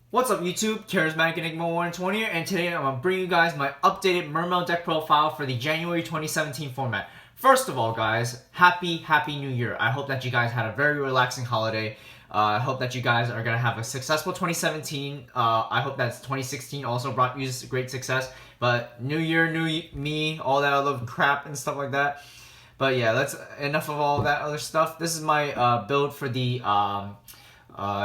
What's up YouTube, Charismatic Enigma 120 here, and today I'm going to bring you guys my updated Mermail deck profile for the January 2017 format. First of all guys, Happy New Year. I hope that you guys had a very relaxing holiday. I hope that you guys are going to have a successful 2017. I hope that 2016 also brought you great success. But New Year, New Me, all that other crap and stuff like that. But yeah, enough of all that other stuff. This is my build for the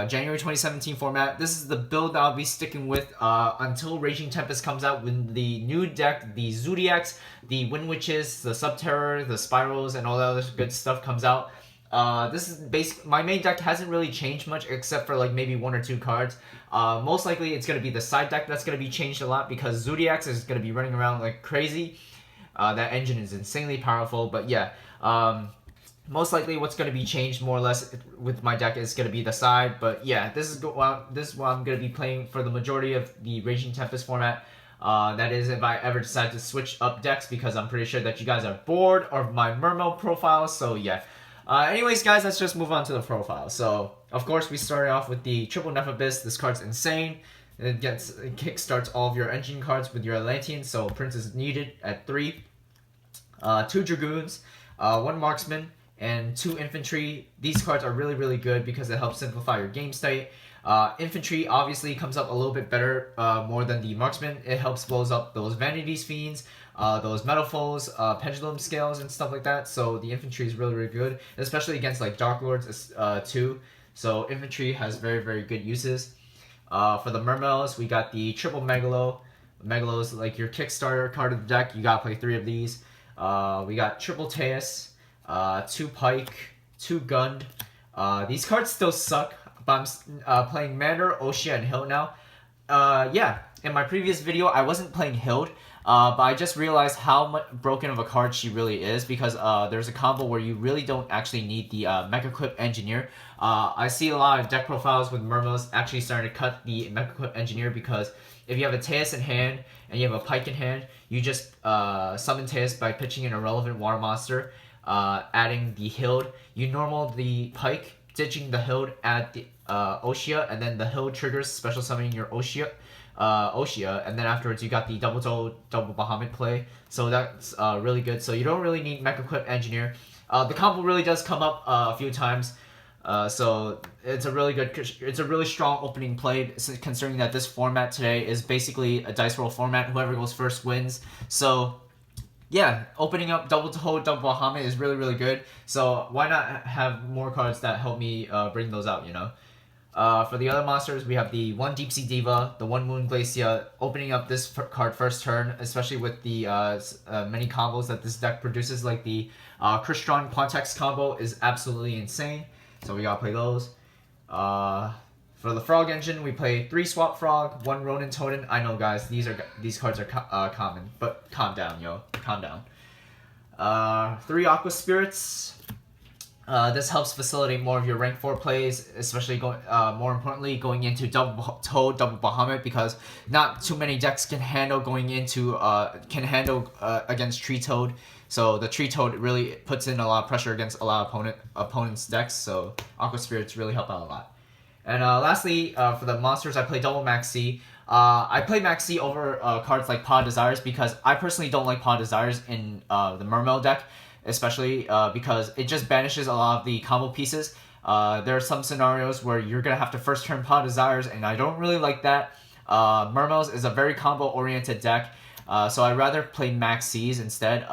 January 2017 format. This is the build that I'll be sticking with until Raging Tempest comes out with the new deck, the Zodiacs, the Wind Witches, the Subterror, the Spirals, and all that other good stuff comes out. This is my main deck hasn't really changed much except for like maybe one or two cards. Most likely it's going to be the side deck that's going to be changed a lot because Zodiacs is going to be running around like crazy. That engine is insanely powerful, but yeah. Most likely what's going to be changed more or less with my deck is going to be the side. But yeah, this is what I'm going to be playing for the majority of the Raging Tempest format. That is if I ever decide to switch up decks, because I'm pretty sure that you guys are bored of my Mermail profile. So yeah. Anyways guys, let's just move on to the profile. So of course we started off with the Triple Abyss. This card's insane. It kickstarts all of your engine cards with your Atlantean. So Prince is needed at 3. 2 Dragoons, 1 Marksman, and 2 Infantry. These cards are really good because it helps simplify your game state. Infantry obviously comes up a little bit better, more than the Marksman. It helps blows up those Vanity's Fiends, those Metal Foes, Pendulum Scales, and stuff like that. So the Infantry is really good, especially against like Dark Lords too. So Infantry has very good uses. For the Mermails, we got the Triple Megalo. Megalo is like your Kickstarter card of the deck. You gotta play 3 of these. We got Triple Teus, 2 Pike, 2 Gund. These cards still suck, but I'm playing Mander, Oshia, and Hild now. Yeah, in my previous video, I wasn't playing Hild, but I just realized how broken of a card she really is, because there's a combo where you really don't actually need the Mech Equip Engineer. I see a lot of deck profiles with Mermails actually starting to cut the Mech Equip Engineer, because if you have a Teus in hand and you have a Pike in hand, you just summon Teus by pitching an irrelevant water monster, adding the Hild. You normal the Pike, ditching the Hild, add the Oshia, and then the Hild triggers special summoning your Oshia, and then afterwards you got the double Bahamut play. So that's really good. So you don't really need Mech Equip Engineer. The combo really does come up a few times. So it's a really strong opening play, considering that this format today is basically a dice roll format. Whoever goes first wins. So yeah, opening up double Bahamut is really good. So why not have more cards that help me bring those out, you know? For the other monsters, we have the 1 Deep Sea Diva, the 1 Moon Glacia, opening up this card first turn, especially with the many combos that this deck produces, like the Crystron Quantex combo is absolutely insane. So we gotta play those. For the Frog Engine, we play 3 Swap Frog, 1 Ronin Totem. I know guys, these cards are common, but calm down, yo. Calm down. 3 Aqua Spirits. This helps facilitate more of your rank 4 plays, especially more importantly going into double Toad, double Bahamut, because not too many decks can handle against Tree Toad. So the Tree Toad really puts in a lot of pressure against a lot of opponents' decks. So Aqua Spirits really help out a lot. And lastly, for the monsters, I play double Max C. I play Max C over cards like Pod Desires, because I personally don't like Pod Desires in the Mermail deck, especially because it just banishes a lot of the combo pieces. There are some scenarios where you're going to have to first turn Pod Desires, and I don't really like that. Mermails is a very combo-oriented deck, so I'd rather play Max Cs instead.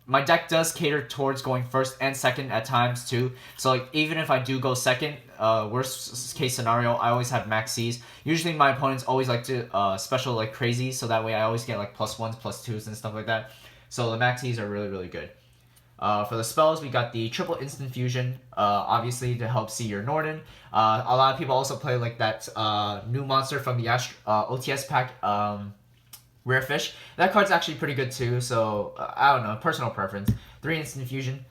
My deck does cater towards going first and second at times too, so like even if I do go second, worst case scenario, I always have Max Cs. Usually my opponents always like to special like crazy, so that way I always get like +1s, +2s, and stuff like that. So the Max Cs are really good. For the spells, we got the Triple Instant Fusion, obviously to help see your Norden. A lot of people also play like that new monster from the OTS pack, Rare Fish. That card's actually pretty good too, so I don't know, personal preference. 3 Instant Fusion.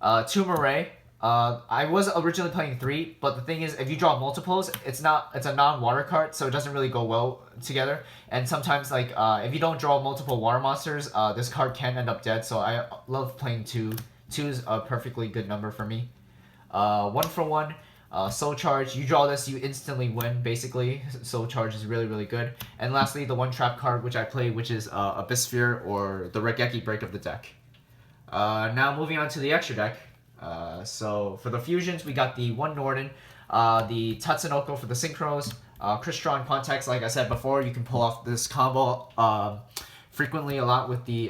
2 Mermail. I was originally playing 3, but the thing is, if you draw multiples, it's a non-water card, so it doesn't really go well together. And sometimes, like, if you don't draw multiple water monsters, this card can end up dead, so I love playing 2. 2 is a perfectly good number for me. 1 for 1. Soul Charge, you draw this, you instantly win, basically. Soul Charge is really, really good. And lastly, the one trap card which I play, which is Abysphere, or the Regeki break of the deck. Now moving on to the extra deck. So for the fusions, we got the one Norden, the Tatsunoko for the synchros, Crystron Quantex. Like I said before, you can pull off this combo frequently a lot with the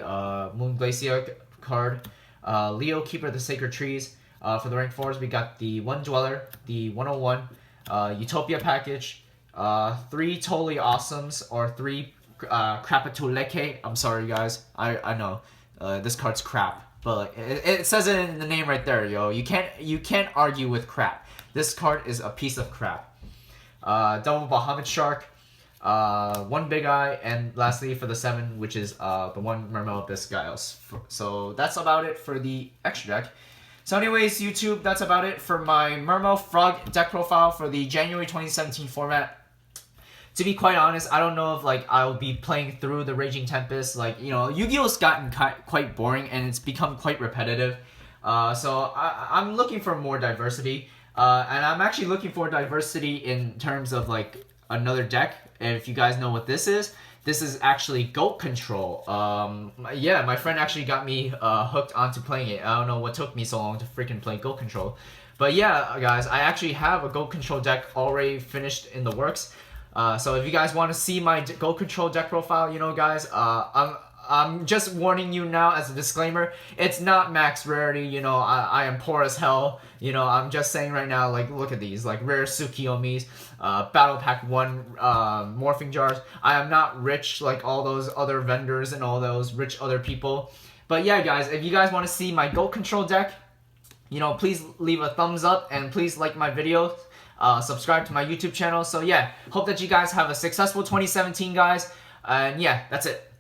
Moon Glacier card. Leo Keeper the Sacred Trees. For the rank 4s, we got the one Dweller, the 101, Utopia package, 3 Totally Awesomes, or 3 Krapatuleke. I'm sorry guys, I know this card's crap. But it says it in the name right there, yo. You can't argue with crap. This card is a piece of crap. Double Bahamut Shark, one Big Eye, and lastly for the 7, which is the one Mermail Abyss Giles. So that's about it for the extra deck. So anyways, YouTube, that's about it for my Mermail Frog deck profile for the January 2017 format. To be quite honest, I don't know if like I'll be playing through the Raging Tempest. Like, you know, Yu-Gi-Oh's gotten quite boring and it's become quite repetitive. So I'm looking for more diversity. And I'm actually looking for diversity in terms of like another deck. If you guys know what this is actually Goat Control. Yeah, my friend actually got me hooked onto playing it. I don't know what took me so long to freaking play Goat Control. But yeah, guys, I actually have a Goat Control deck already finished in the works. So if you guys want to see my Goat Control deck profile, you know, guys, I'm just warning you now as a disclaimer, it's not max rarity, you know, I am poor as hell, you know, I'm just saying right now, like, look at these, like, rare Tsukiyomis, Battle Pack 1 morphing jars. I am not rich like all those other vendors and all those rich other people. But yeah, guys, if you guys want to see my Goat Control deck, you know, please leave a thumbs up and please like my videos. Subscribe to my YouTube channel. So yeah, hope that you guys have a successful 2017, guys. And yeah, that's it.